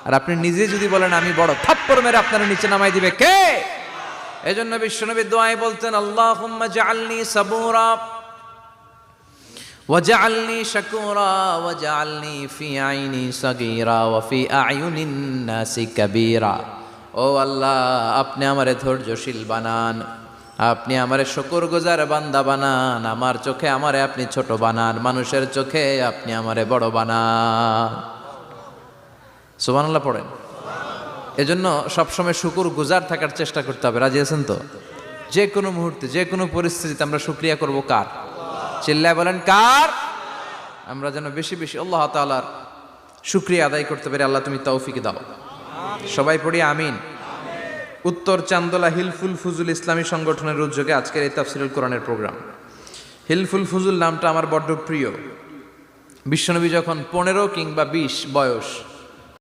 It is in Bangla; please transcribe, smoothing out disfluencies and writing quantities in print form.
আর আপনি নিজে যদি বলেন আমি বড়, থাপ্পড় মেরে আপনারা নিচে নামাই দিবে কে? এজন্য বিশ্বনবী দোয়ায় বলতেন, আল্লাহুম্মা জাআলনি সাবুরা ওয়াজআলনি শাকুরা ওয়াজআলনি ফি আইনি সাগীরা ওয়া ফি আয়ুনিন নাসি কাবীরা। ও আল্লাহ, আপনি আমারে ধৈর্যশীল বানান, আপনি আমারে শুকরগুজার বান্দা বানান, আমার চোখে আমারে আপনি ছোট বানান, মানুষের চোখে আপনি আমারে বড় বানান। সুবহানাল্লাহ পড়েন। এজন্য সবসময় শুকরগুজার থাকার চেষ্টা করতে হবে। রাজি আছেন তো? যে কোনো মুহূর্তে, যে কোনো পরিস্থিতিতে আমরা শুকরিয়া করব কার? চিল্লায় বলেন কার? আমরা যেন বেশি বেশি আল্লাহ তাআলার শুকরিয়া আদায় করতে পারি। আল্লাহ তুমি তৌফিক দাও। সবাই পড়ি আমিন। উত্তর চান্দোলা হিলফুল ফুজুল ইসলামী সংগঠনের উদ্যোগে আজকের এই তাফসীরুল কোরআনের প্রোগ্রাম। হিলফুল ফুজুল নামটা আমার বড্ড প্রিয়। বিশ্বনবী যখন 15 কিংবা 20 বয়স,